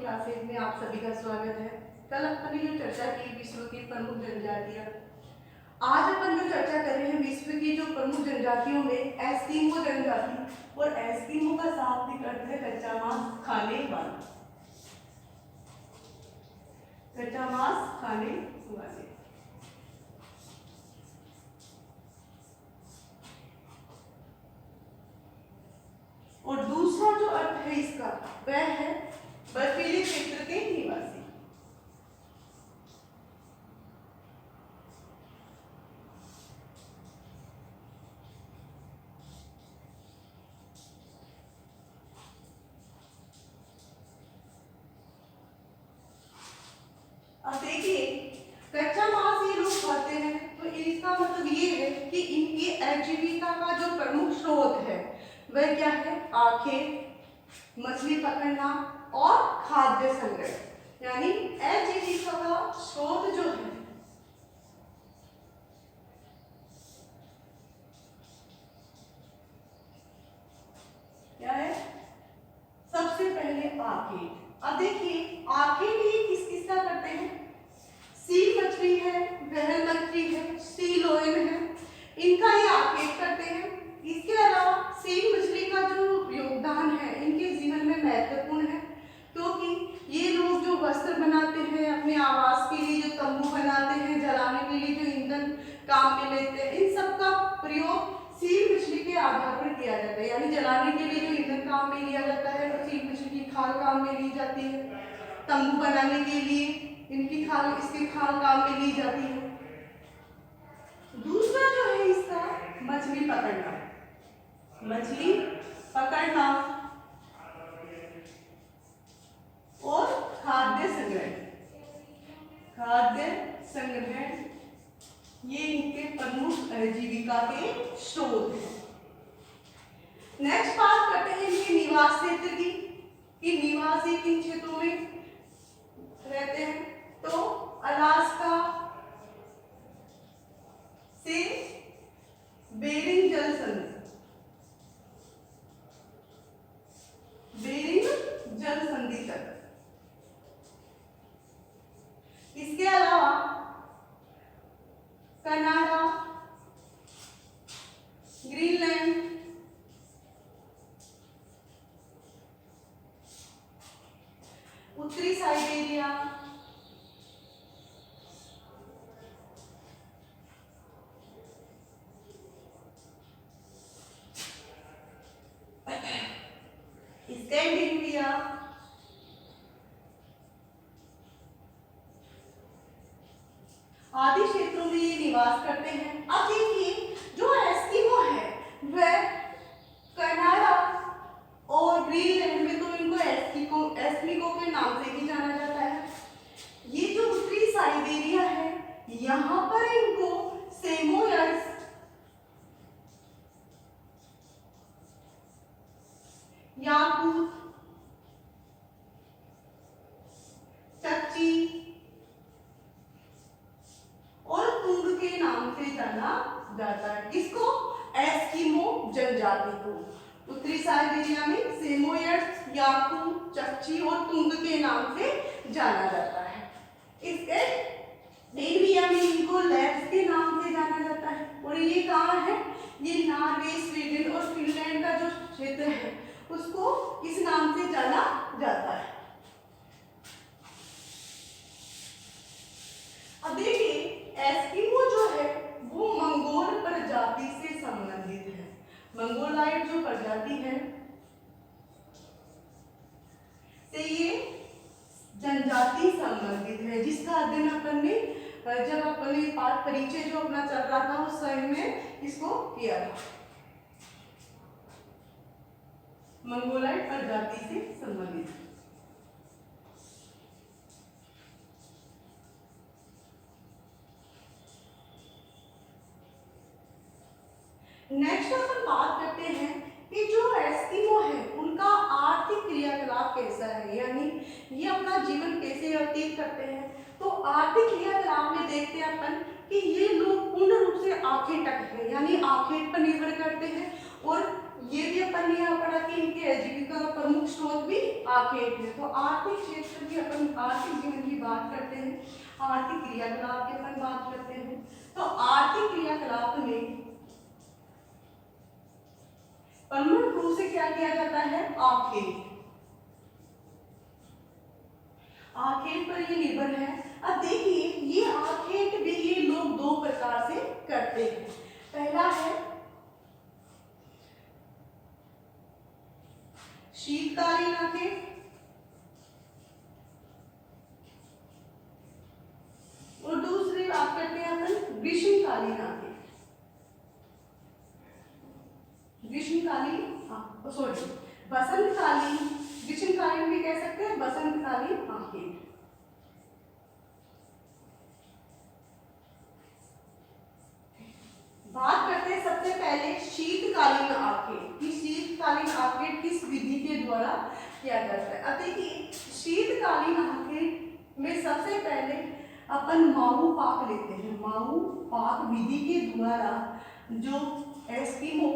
Classes में आप सभी का स्वागत है। कल अपन ने जो चर्चा की विश्व की प्रमुख जनजातियां, आज अपन जो चर्चा कर रहे हैं विश्व की जो प्रमुख जनजातियों में एस्किमो जनजाति, और एस्किमो का शाब्दिक अर्थ है कच्चा मांस खाने वाला। कच्चा मांस खाने वाले। और दूसरा जो अर्थ है इसका वह है बर्फीले क्षेत्र के निवासी। अब देखिए, कच्चा मांस ये लोग खाते हैं तो इसका मतलब ये है कि इनकी आजीविका का जो प्रमुख स्रोत है वह क्या है? आखेट, मछली पकड़ना और खाद्य संग्रह। यानी आजीविका का स्रोत जो है क्या है? सबसे पहले आखेट। अब देखिए, आखेट ये किस किस का करते हैं? सील मछली है, व्हेल मछली है, सील ओयल है, इनका ये आखेट करते हैं। इसके अलावा सील मछली का जो योगदान है इनके जीवन में महत्वपूर्ण है, क्योंकि ये लोग जो वस्त्र बनाते हैं, अपने आवास के लिए जो तंबू बनाते हैं, जलाने के लिए जो ईंधन काम में लेते हैं, इन सब का प्रयोग सील मछली के आधार पर किया जाता है। यानी जलाने के लिए जो ईंधन काम में लिया जाता है तो सील मछली की खाल काम में ली जाती है। तंबू बनाने के लिए इनकी खाल, इसकी खाल काम में ली जाती है। दूसरा जो है इसका मछली पकड़ना। मछली पकड़ना और खाद्य संग्रह। खाद्य संग्रह ये इनके प्रमुख आजीविका के स्रोत हैं। नेक्स्ट बात करते हैं इनके निवास क्षेत्र की, कि निवासी किन क्षेत्रों में रहते हैं। तो अलास्का से बेरिंग जल संधि, बेरिंग जल संधि तक। इसके अलावा कनाडा, ग्रीनलैंड, उत्तरी साइबेरिया, स्कैंडिनेविया, आदि क्षेत्रों में ये निवास करते हैं। अब देखिए, जो एस्किमो है वह कनाडा और ग्रीनलैंड में तो इनको एस्किमो के नाम से ही जाना जाता है। ये जो उत्तरी साइबेरिया है यहाँ पर इनको सेमोयड्स, याकूत, चच्ची और तुंग के नाम से जाना जाता है। किसको? एस्किमो जनजाति को। उत्तरी साइबेरिया में सेमोयड्स, याकूत, चच्ची और तुंग के नाम से जाना जाता है। इसके नेविया में इनको लैप्स के नाम से जाना जाता है। और ये कहाँ है? ये नॉर्वे, स्वीडन और फिनलैंड का जो क्षेत्र है उसको इस नाम से जाना जाता है। अब देखिए, एस्किमो जो है वो मंगोल प्रजाति से संबंधित है। मंगोलाइड जो प्रजाति है से ये जनजाति संबंधित है, जिसका अध्ययन अपन ने जब अपने पाठ परिचय जो अपना चल रहा था उस समय में इसको किया था। मंगोलाइड प्रजाति से संबंधित। नेक्स्ट अपन बात करते हैं कि जो एस्किमो है उनका आर्थिक क्रियाकलाप कैसा है, यानी ये अपना जीवन कैसे व्यतीत करते हैं। तो आर्थिक क्रियाकलाप में देखते हैं अपन कि ये लोग पूर्ण रूप से आखेटक है, यानी आखेट पर निर्भर करते हैं। और ये भी अपन ने यहाँ पढ़ा कि इनके आजीविका का प्रमुख स्रोत भी आखेट में। तो आर्थिक क्षेत्र की अपन आर्थिक जीवन की बात करते हैं, आर्थिक क्रियाकलाप की अपन बात करते हैं। तो आर्थिक क्रियाकलाप में प्रमुख रूप से क्या किया जाता है, आखेट। आखेट पर ये निर्भर है। अब देखिए ये आखेट भी ये लोग दो प्रकार से करते हैं। पहला है शीतकालीन आखेट और दूसरी बात करते हैं अपन ग्रीष्मकालीन आखेट। ग्रीष्मकालीन सॉरी बसंतकालीन, ग्रीष्मकालीन भी कह सकते हैं, बसंतकालीन आखेट। बात करते हैं सबसे पहले शीतकालीन आखेट की। शीतकालीन आखेट किस विधि के द्वारा किया जाता है। अब देखिए शीतकालीन आखेट में सबसे पहले अपन माऊ पाक लेते हैं। माऊ पाक विधि के द्वारा जो एस्किमो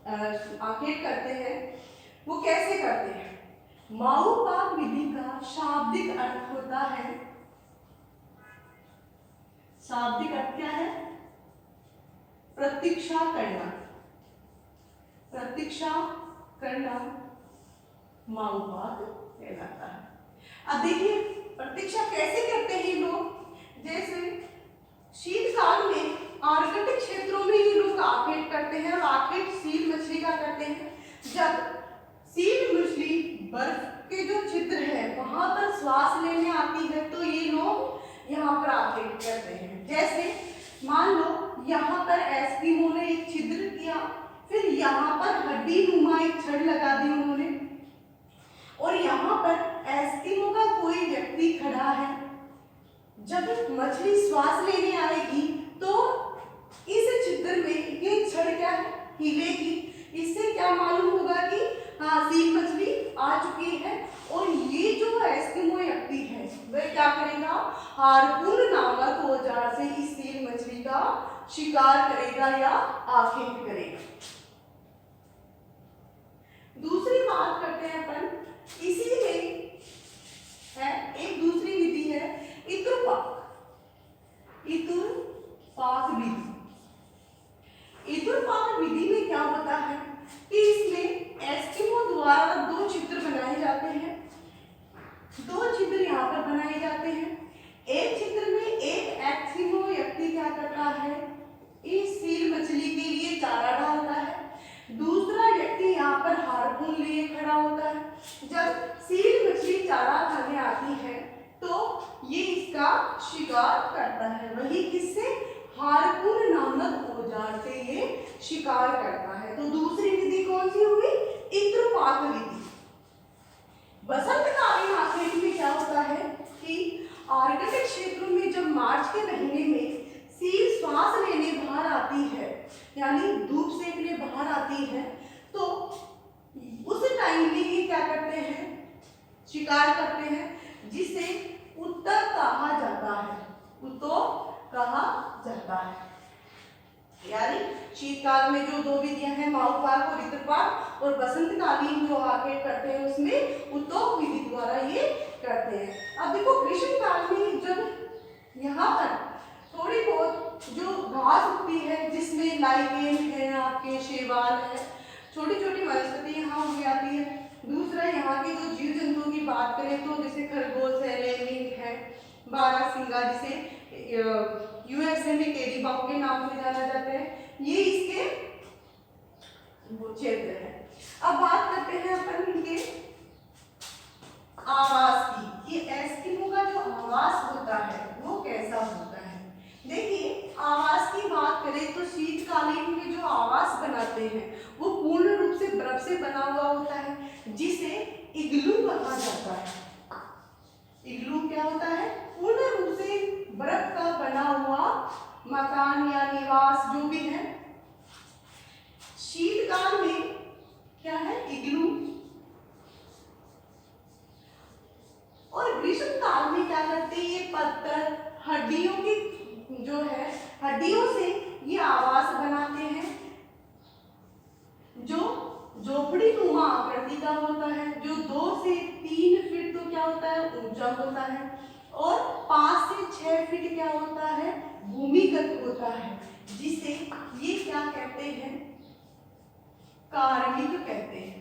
आखेट करते हैं वो कैसे करते हैं। माऊ पाक विधि का शाब्दिक अर्थ होता है, शाब्दिक अर्थ क्या है, प्रतीक्षा करना। प्रतीक्षा करना माऊ पाक कहलाता है। अब देखिए प्रतीक्षा कैसे करते हैं लोग, जैसे शीतकाल में आर्कटिक क्षेत्रों में ये लोग आखेट करते हैं। और आखेट सील मछली का करते हैं। जब सील मछली बर्फ के जो छिद्र है वहां पर श्वास लेने आती है तो ये लोग यहाँ पर आखेट करते हैं। जैसे मान लो यहाँ पर एस्किमो ने एक छिद्र किया, फिर यहाँ पर हड्डी नुमा एक छड़ लगा दी उन्होंने, और यहाँ पर एस्किमो का कोई व्यक्ति खड़ा है। जब मछली श्वास लेने आएगी तो इस छिद्र में ये छड़ क्या है, हिलेगी। इससे क्या मालूम होगा कि हाँ सील मछली आ चुकी है। और ये जो एस्किमो व्यक्ति है वह क्या करेगा, हार्पून नामक औजार से इस सील मछली का शिकार करेगा या आखेट करेगा। दूसरी बात करते हैं अपन, इसी में है एक दूसरी विधि है इतुरपाक। इतुरपाक विधि। इतुरपाक विधि में क्या होता है कि इसमें एस्किमो द्वारा दो छिद्र बनाए जाते हैं। दो छिद्र यहाँ पर बनाए जाते हैं। एक छिद्र में एक एस्किमो व्यक्ति क्या करता है, इस सील मछली के लिए चारा डालता है। दूसरा व्यक्ति यहाँ पर हार्पून लिए खड़ा होता है। जब सील मछली चारा खाने आती है तो ये इसका शिकार करता है। वही किससे, हार्पून नामक औजार से ये शिकार करता है। तो दूसरी विधि कौन सी हुई, इतुरपाक विधि। बसंतकालीन आखेट में क्या होता है कि आर्कटिक क्षेत्रों में जब मार्च के महीने में सील श्वास लेने बाहर आती है, यानी धूप सेकने बाहर आती है, तो उस टाइम में ये क्या करते हैं, शिकार करते हैं, जिसे उत्तर कहा जाता है। उत्तर कहा जाता है। यानी शीतकाल में जो दो विधियां हैं, माऊ पाक और इतुरपाक, और बसंतकालीन जो आखेट करते हैं उसमें उत्तोक विधि द्वारा ये करते हैं। अब देखो ग्रीष्मकाल में जब यहाँ पर थोड़ी बहुत जो घास उगती है जिसमें लाइकेन है, आपके शैवाल है, छोटी छोटी वनस्पति यहाँ उग जाती है। दूसरा यहाँ के जो जीव जंतुओं की बात करें तो जैसे खरगोश है, लेमिंग है, बारहसिंगा जिसे यूएसए में कैरीबाउ के नाम से जाना जाता है, ये इसके क्षेत्र है। अब बात करते हैं अपन इनके आवास की। ये एस्किमो का जो आवास होता है वो कैसा होता है। देखिए आवास की बात करें तो शीतकालीन में जो आवास बनाते हैं वो पूर्ण रूप से बर्फ से बना हुआ होता है, जिसे इग्लू कहा जाता है। इग्लू क्या होता है, पूर्ण रूप से बर्फ का बना हुआ मकान या निवास जो भी है। शीतकाल में क्या है, इग्लू। और ग्रीष्मकाल में क्या करते हैं, ये पत्थर हड्डियों की जो है, हड्डियों से ये आवास बनाते हैं जो झोपड़ी नुमा आकृति का होता है, जो 2 से जल होता है और 5 से 6 फीट क्या होता है, भूमिगत होता है, जिसे ये क्या कहते हैं, कार्मिक कहते हैं।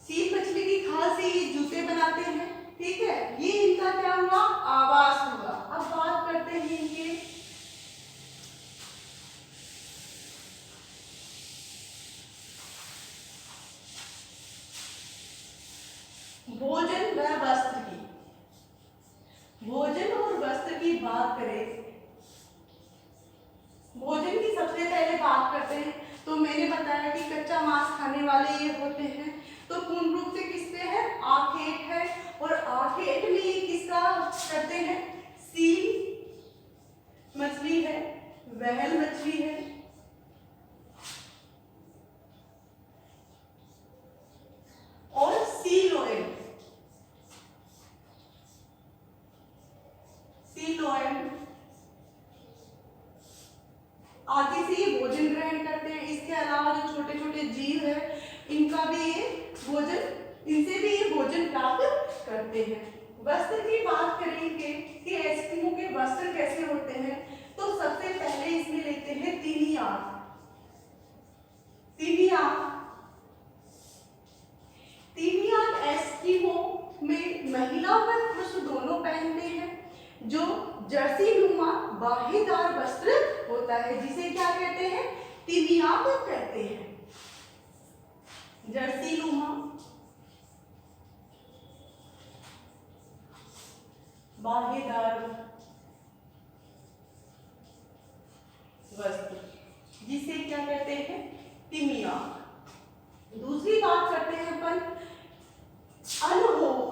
सील मछली की खाल से ये जूते बनाते हैं, ठीक है, ये इनका क्या हुआ, आवास हुआ। अब बात करते हैं इनके भोजन व वस्त्र की। भोजन और वस्त्र की बात करें, भोजन की सबसे पहले बात करते हैं तो मैंने बताया कि कच्चा मांस खाने वाले ये होते हैं, तो पूर्ण रूप से किसपे है, आखेट है, और आखेट में ये किसका करते हैं, सील मछली है, व्हेल मछली है, और सील ऑयल, सील ऑयल आदि से ये भोजन ग्रहण करते हैं। इसके अलावा जो छोटे छोटे जीव है इनका भी ये भोजन, इनसे भी ये भोजन प्राप्त करते हैं। वस्त्र की बात करेंगे कि एस्किमो के वस्त्र कैसे होते हैं, तो सबसे पहले इसमें लेते हैं तिनियाक। तिनियाक एस्किमो में महिला व पुरुष दोनों पहनते हैं, जो जर्सी नुमा बाहेदार वस्त्र होता है, जिसे क्या कहते हैं, तिनियाक कहते हैं। जर्सी नुमा बाहेदार वस्त्र, जिसे क्या कहते हैं, तिनियाक। दूसरी बात करते हैं अपन अनहोक।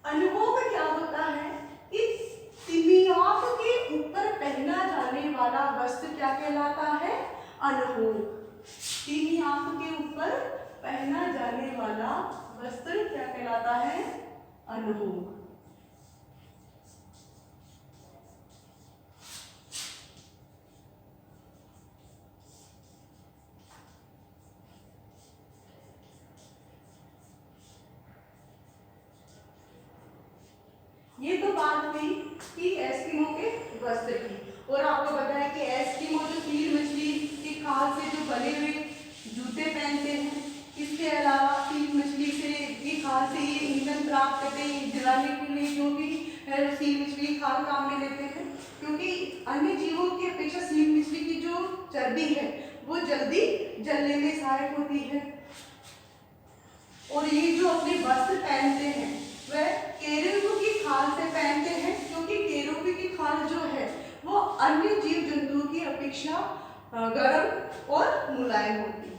अनहोक क्या होता है, इस तिनियाक के ऊपर पहना जाने वाला वस्त्र क्या कहलाता है, अनहोक। तिनियाक के ऊपर पहना जाने वाला वस्त्र क्या कहलाता है, अनहोक। ये तो बात हुई कि एस्किमो के वस्त्र की, और आपको पता है कि एस्किमो जो सील मछली की खाल से जो बने हुए जूते पहनते हैं, इसके अलावा सील मछली से की खाल से ये ईंधन प्राप्त करते हैं जलाने के लिए, जो भी सील मछली की खाल काम में लेते हैं, क्योंकि अन्य जीवों की अपेक्षा सील मछली की जो चर्बी है वो जल्दी जलने में सहायक होती है। और ये जो अपने वस्त्र पहनते हैं वह केरूबी की खाल से पहनते हैं, क्योंकि केरूबी की खाल जो है वो अन्य जीव जंतुओं की अपेक्षा गर्म और मुलायम होती है।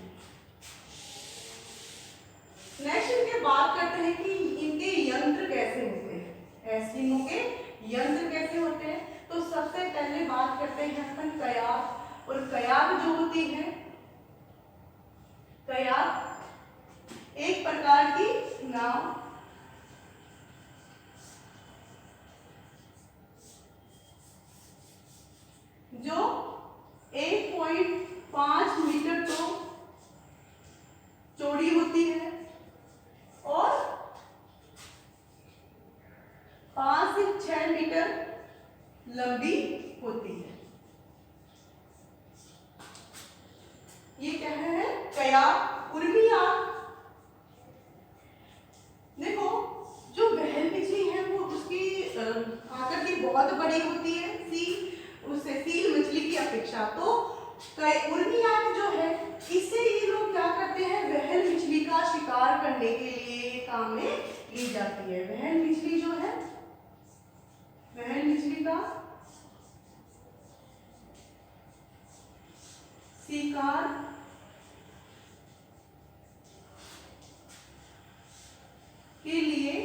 नेक्स्ट इनके बात करते हैं कि इनके यंत्र कैसे होते हैं, एस्किमो के यंत्र कैसे होते हैं। तो सबसे पहले बात करते हैं अपन कयाक, और कयाक जो होती है, कयाक एक प्रकार की नाव, जो 1.5 मीटर तो चौड़ी होती है और 5 से 6 मीटर लंबी होती है। ये क्या है, कयाक। उर्मियाक, देखो जो व्हेल मछली है वो उसकी आकृति बहुत बड़ी होती है उससे सील मछली की अपेक्षा, तो उर्मियाक जो है इससे ये लोग क्या करते हैं, व्हेल मछली का शिकार करने के लिए काम में ली जाती है। व्हेल मछली जो है, व्हेल मछली का शिकार के लिए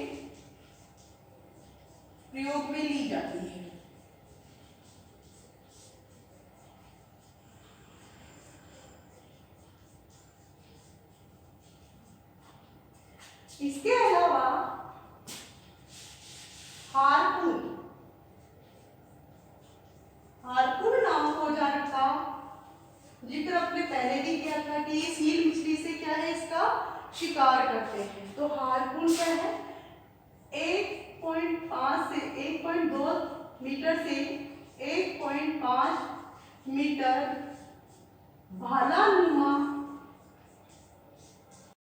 प्रयोग में ली जाती है। इसके अलावा हार्पून, हार्पून नामक औजार का जिक्र अपने पहले भी किया था कि ये सील मछली से क्या है, इसका शिकार करते हैं। तो हार्पून क्या है, 1.5 से 1.2 मीटर से 1.5 मीटर भालानुमा